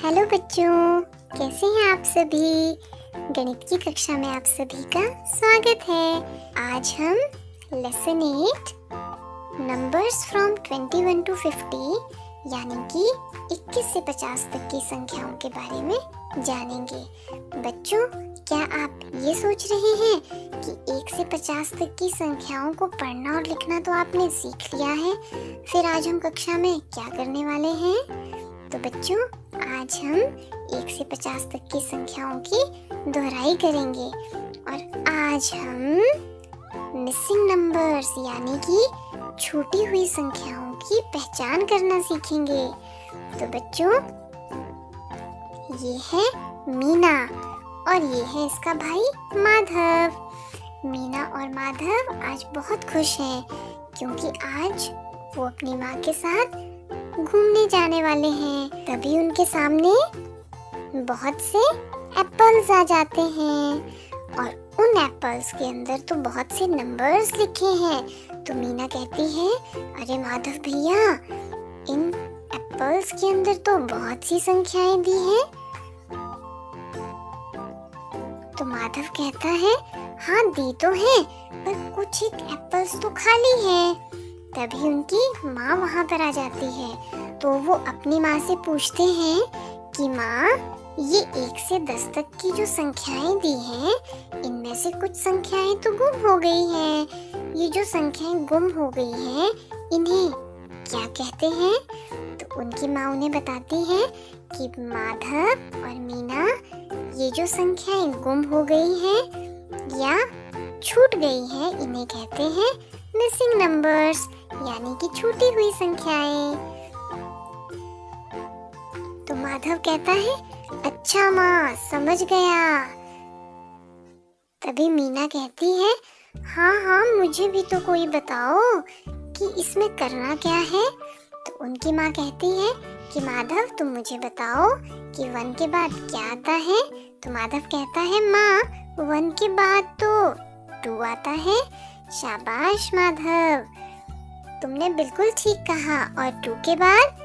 Hello बच्चों, कैसे हैं आप सभी। गणित की कक्षा में आप सभी का स्वागत है। आज हम लेसन 8 नंबर्स फ्रॉम 21 to 50 यानी कि 21 से 50 तक की संख्याओं के बारे में जानेंगे। बच्चों, क्या आप ये सोच रहे हैं कि 1 से 50 तक की संख्याओं को पढ़ना और लिखना तो आपने सीख लिया है, फिर आज हम कक्षा में क्या करने वाले हैं? तो बच्चों, आज हम 1 से 50 तक की संख्याओं की दोहराई करेंगे और आज हम मिसिंग नंबर्स यानी कि छूटी हुई संख्याओं की पहचान करना सीखेंगे। तो बच्चों, ये है मीना और ये है इसका भाई माधव। मीना और माधव आज बहुत खुश हैं क्योंकि आज वो अपनी माँ के साथ घूमने जाने वाले हैं। तभी उनके सामने बहुत से एप्पल्स आ जाते हैं और उन एप्पल्स के अंदर तो बहुत से नंबर्स लिखे हैं। तो मीना कहती है, अरे माधव भैया, इन एप्पल्स के अंदर तो बहुत सी संख्याएं दी हैं। तो माधव कहता है, हाँ दी तो है, पर कुछ एक एप्पल्स तो खाली है। तभी उनकी माँ वहाँ पर आ जाती है। तो वो अपनी माँ से पूछते हैं कि माँ, ये 1 से 10 तक की जो संख्याएं दी हैं, इनमें से कुछ संख्याएं तो गुम हो गई हैं। ये जो संख्याएं गुम हो गई हैं, इन्हें क्या कहते हैं? तो उनकी माँ उन्हें बताती है कि माधव और मीना, ये जो संख्याएं गुम हो गई हैं या छूट गई हैं, इन्हें कहते हैं मिसिंग नंबर्स यानी कि छूटी हुई संख्याएं। तो माधव कहता है, अच्छा माँ, समझ गया। तभी मीना कहती है, हाँ हाँ, मुझे भी तो कोई बताओ कि इसमें करना क्या है। तो उनकी माँ कहती है कि माधव, तुम मुझे बताओ कि 1 के बाद क्या आता है। तो माधव कहता है, माँ, 1 के बाद तो 2 आता है। शाबाश माधव, तुमने बिल्कुल ठीक कहा। और 2 के बाद?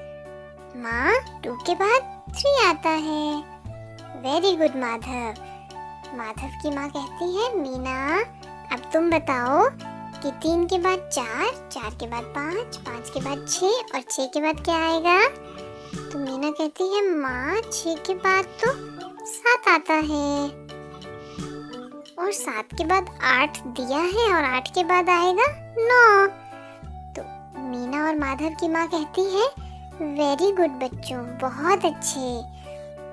माँ, 2 के बाद 3 आता है। Very good Madhav. माधव की माँ कहती है, मीना, अब तुम बताओ कि 3 के बाद 4, 4 के बाद 5, 5 के बाद 6 और 6 के बाद क्या आएगा? तो मीना कहती है, माँ, 6 के बाद तो 7 आता है और 7 के बाद 8 दिया है और 8 के बाद आएगा 9। तो मीना और माधव की माँ कहती है, वेरी गुड बच्चों, बहुत अच्छे।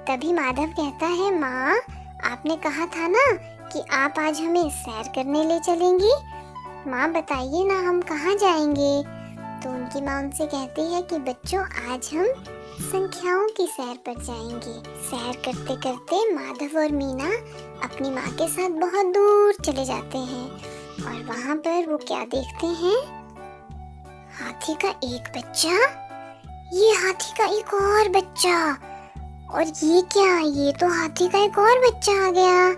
तभी माधव कहता है, माँ, आपने कहा था ना कि आप आज हमें सैर करने ले चलेंगी। माँ, बताइए ना, हम कहाँ जाएंगे? तो उनकी माँ उनसे कहती है कि बच्चों, आज हम संख्याओं की सैर पर जाएंगे। सैर करते करते माधव और मीना अपनी माँ के साथ बहुत दूर चले जाते हैं और वहाँ पर वो क्या देखते हैं? हाथी का एक बच्चा, ये हाथी का एक और बच्चा, और ये क्या, ये तो हाथी का एक और बच्चा आ गया।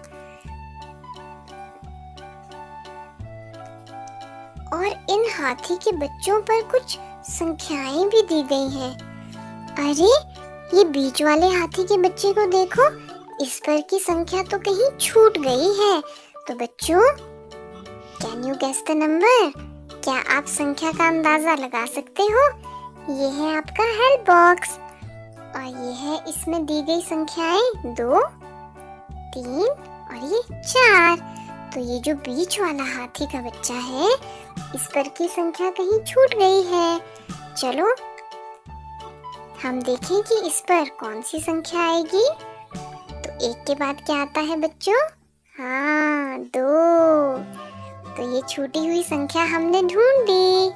और इन हाथी के बच्चों पर कुछ संख्याएं भी दी गई हैं। अरे, ये बीच वाले हाथी के बच्चे को देखो, इस पर की संख्या तो कहीं छूट गई है। तो बच्चों, can you guess the number? क्या आप संख्या का अंदाजा लगा सकते हो? ये है आपका हेल्प बॉक्स और ये है इसमें दी गई संख्याएं 2, 3 और ये 4। तो ये जो बीच वाला हाथी का बच्चा है, इस पर की संख्या कहीं छूट गई है। चलो हम देखें कि इस पर कौन सी संख्या आएगी। तो 1 के बाद क्या आता है बच्चों? हाँ, 2। तो ये छूटी हुई संख्या हमने ढूंढ ली।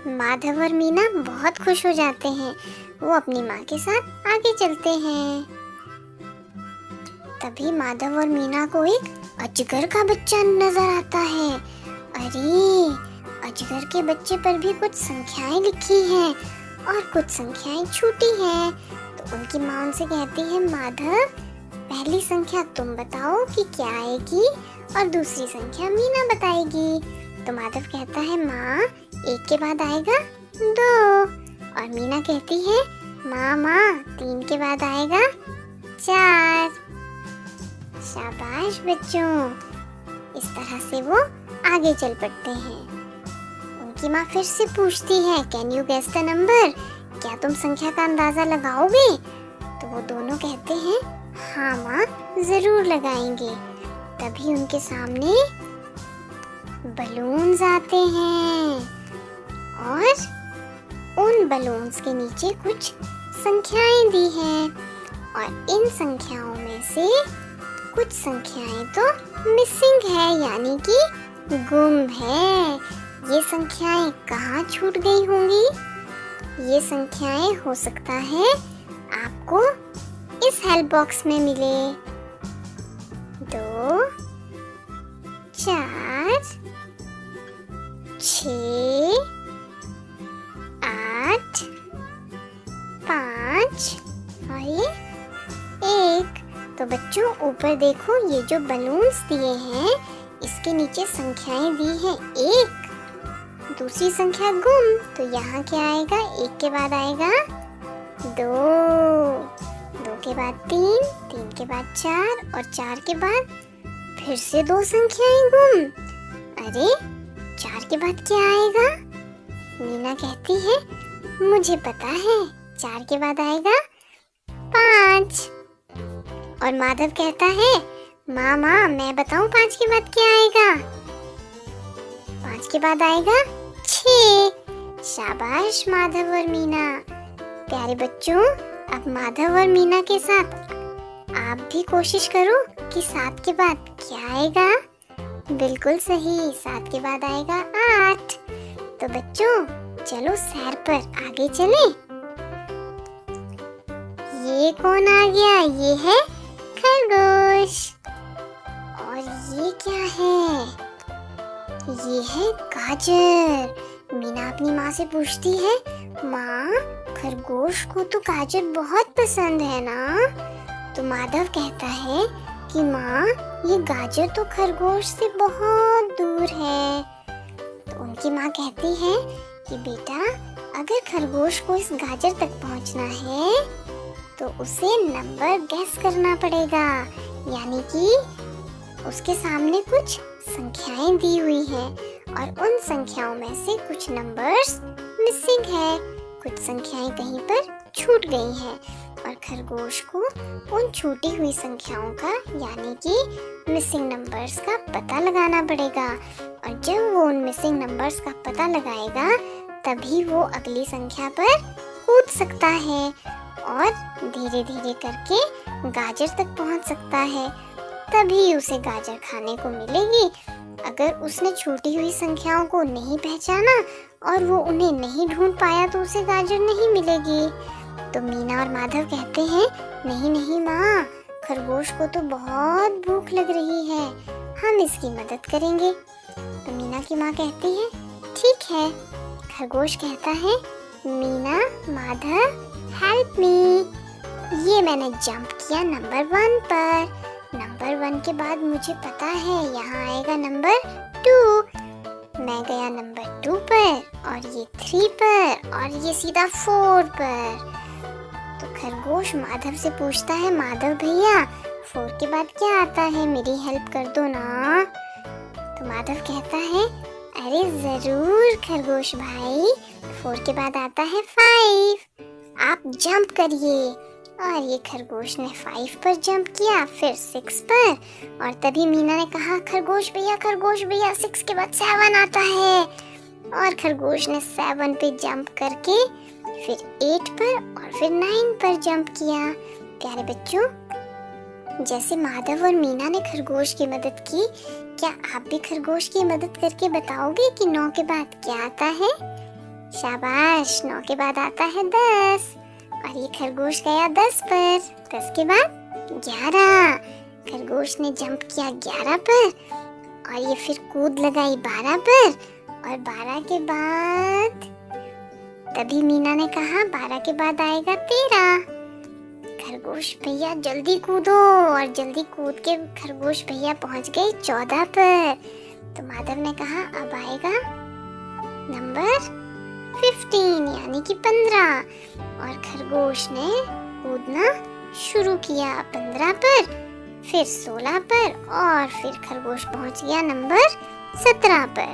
माधव और मीना बहुत खुश हो जाते हैं। वो अपनी माँ के साथ आगे चलते हैं। तभी माधव और मीना को एक अजगर का बच्चा नजर आता है। अरे, अजगर के बच्चे पर भी कुछ संख्याएं लिखी हैं और कुछ संख्याएं छूटी हैं। तो उनकी माँ उनसे कहती है, माधव, पहली संख्या तुम बताओ कि क्या आएगी और दूसरी संख्या मीना बताएगी। तो माधव कहता है, माँ, 1 के बाद आएगा 2 और मीना कहती है माँ माँ 3 के बाद आएगा 4। शाबाश बच्चों। इस तरह से वो आगे चल पड़ते हैं। उनकी माँ फिर से पूछती है can you guess the number, क्या तुम संख्या का अंदाजा लगाओगे? तो वो दोनों कहते हैं हाँ माँ जरूर लगाएंगे। तभी उनके सामने बलून्स आते हैं और उन बलून्स के नीचे कुछ संख्याएं दी हैं और इन संख्याओं में से कुछ संख्याएं तो मिसिंग है, यानी कि गुम है। ये संख्याएं कहाँ छूट गई होंगी? ये संख्याएं हो सकता है आपको इस हेल्प बॉक्स में मिले। 2 4 6 8 5 और ये 1। तो बच्चों ऊपर देखो, ये जो बलून्स दिए हैं इसके नीचे संख्याएं दी हैं 1, दूसरी संख्या गुम। तो यहाँ क्या आएगा? 1 के बाद आएगा 2, 2 के बाद 3, 3 के बाद 4 और 4 के बाद फिर से 2 संख्याएं गुम। अरे 4 के बाद क्या आएगा? मीना कहती है मुझे पता है, 4 के बाद आएगा 5। और माधव कहता है माँ मैं बताऊं 5 के बाद क्या आएगा? 5 के बाद आएगा 6। शाबाश माधव और मीना। प्यारे बच्चों, अब माधव और मीना के साथ आप भी कोशिश करो कि 7 के बाद क्या आएगा? बिल्कुल सही, 7 के बाद आएगा 8। तो बच्चों चलो सैर पर आगे चलें। ये कौन आ गया? ये है खरगोश। और ये क्या है? ये है गाजर। मीना अपनी माँ से पूछती है माँ खरगोश को तो गाजर बहुत पसंद है ना? तो माधव कहता है कि माँ ये गाजर तो खरगोश से बहुत दूर है। तो उनकी माँ कहती है कि बेटा अगर खरगोश को इस गाजर तक पहुँचना है तो उसे नंबर गेस करना पड़ेगा, यानी कि उसके सामने कुछ संख्याएं दी हुई हैं और उन संख्याओं में से कुछ नंबर्स मिसिंग है, कुछ संख्याएं कहीं पर छूट गई हैं और खरगोश को उन छूटी हुई संख्याओं का यानी कि मिसिंग नंबर्स का पता लगाना पड़ेगा। और जब वो उन मिसिंग नंबर्स का पता लगाएगा तभी वो अगली संख्या पर कूद सकता है और धीरे धीरे करके गाजर तक पहुंच सकता है। तभी उसे गाजर खाने को मिलेगी। अगर उसने छूटी हुई संख्याओं को नहीं पहचाना और वो उन्हें नहीं ढूंढ पाया तो उसे गाजर नहीं मिलेगी। तो मीना और माधव कहते हैं नहीं नहीं माँ, खरगोश को तो बहुत भूख लग रही है, हम इसकी मदद करेंगे। तो मीना की माँ कहती है ठीक है। खरगोश कहता है मीना माधव हेल्प मी। ये मैंने जंप किया नंबर 1 पर। नंबर 1 के बाद मुझे पता है यहाँ आएगा नंबर 2। मैं गया नंबर 2 पर और ये 3 पर और ये सीधा 4 पर। तो खरगोश माधव से पूछता है माधव भैया 4 के बाद क्या आता है, मेरी हेल्प कर दो ना। तो माधव कहता है अरे जरूर खरगोश भाई, 4 के बाद आता है 5, आप जंप करिए। और ये खरगोश ने 5 पर जंप किया, फिर 6 पर। और तभी मीना ने कहा खरगोश भैया 6 के बाद 7 आता है। और खरगोश ने 7 पे जंप करके फिर 8 पर और फिर 9 पर जंप किया। प्यारे बच्चों, जैसे माधव और मीना ने खरगोश की मदद की, क्या आप भी खरगोश की मदद करके बताओगे कि 9 के बाद क्या आता है? शाबाश, 9 के बाद आता है 10। और ये खरगोश गया 10 पर। 10 के बाद 11। खरगोश ने जंप किया 11 पर और ये फिर कूद लगाई 12 पर। और 12 के बाद तभी मीना ने कहा 12 के बाद आएगा 13। खरगोश भैया जल्दी कूदो। और जल्दी कूद के खरगोश भैया पहुंच गए 14 पर। तो माधव ने कहा अब आएगा नंबर 15 यानी कि 15। और खरगोश ने कूदना शुरू किया 15 पर, फिर 16 पर और फिर खरगोश पहुंच गया नंबर 17 पर।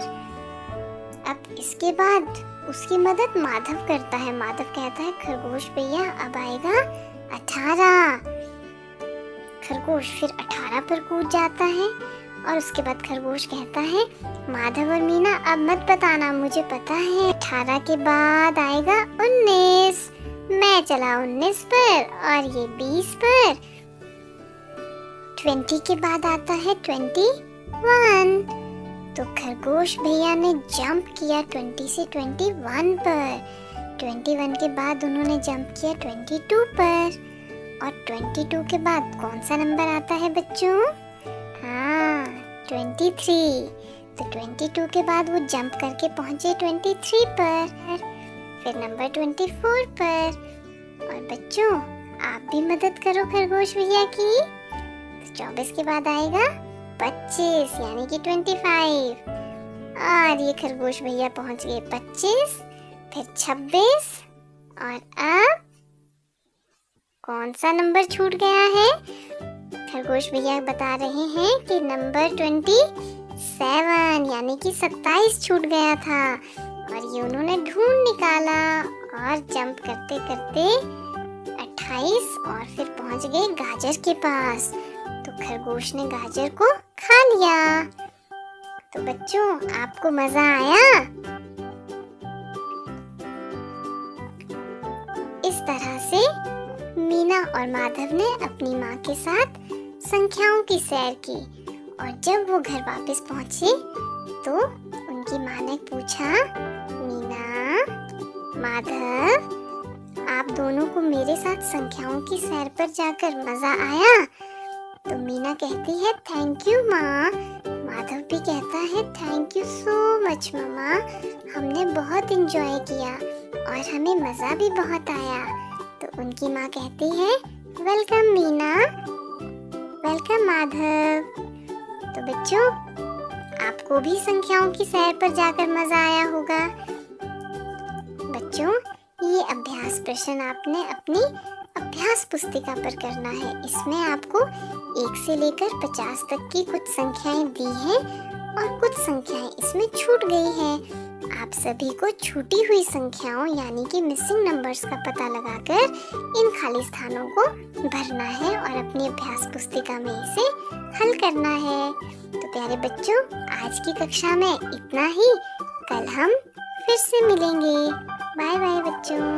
अब इसके बाद उसकी मदद माधव करता है। माधव कहता है खरगोश भैया अब आएगा 18। खरगोश फिर 18 पर कूद जाता है और उसके बाद खरगोश कहता है माधव और मीना अब मत बताना, मुझे पता है 18 के बाद आएगा 19। मैं चला 19 पर और ये 20 पर। 20 के बाद आता है 21। तो खरगोश भैया ने जंप किया 20 से 21 पर। 21 के बाद उन्होंने जंप किया 22 पर। और 22 के बाद कौन सा नंबर आता है बच्चों? हाँ, 23। तो 22 के बाद वो जंप करके पहुंचे 23 पर, फिर नंबर 24 पर। और बच्चों आप भी मदद करो खरगोश भैया की। तो 24 के बाद आएगा 25 यानी कि 25। और ये खरगोश भैया पहुंच गए 25, फिर 26। और अब कौन सा नंबर छूट गया है? खरगोश भैया बता रहे हैं कि नंबर 27 यानी कि 27 छूट गया था। और ये उन्होंने ढूंढ निकाला और जंप करते करते 28 और फिर पहुंच गए गाजर के पास। तो खरगोश ने गाजर को खा लिया। तो बच्चों आपको मजा आया? इस तरह से मीना और माधव ने अपनी माँ के साथ संख्याओं की सैर की। और जब वो घर वापस पहुंचे तो उनकी माँ ने पूछा मीना, माधव, आप दोनों को मेरे साथ संख्याओं की सैर पर जाकर मजा आया? तो मीना कहती है थैंक यू माँ। माधव भी कहता है थैंक यू सो मच मम्मा, हमने बहुत एंजॉय किया और हमें मजा भी बहुत आया। तो उनकी माँ कहती है वेलकम मीना, वेलकम माधव। तो बच्चों आपको भी संख्याओं की सैर पर जाकर मजा आया होगा। बच्चों ये अभ्यास प्रश्न आपने अपनी अभ्यास पुस्तिका पर करना है। इसमें आपको 1 से लेकर 50 तक की कुछ संख्याएं दी हैं और कुछ संख्याएं इसमें छूट गई हैं। आप सभी को छूटी हुई संख्याओं यानी कि मिसिंग नंबर्स का पता लगाकर इन खाली स्थानों को भरना है और अपनी अभ्यास पुस्तिका में इसे हल करना है। तो प्यारे बच्चों आज की कक्षा में इतना ही। कल हम फिर से मिलेंगे। बाय बाय बच्चों।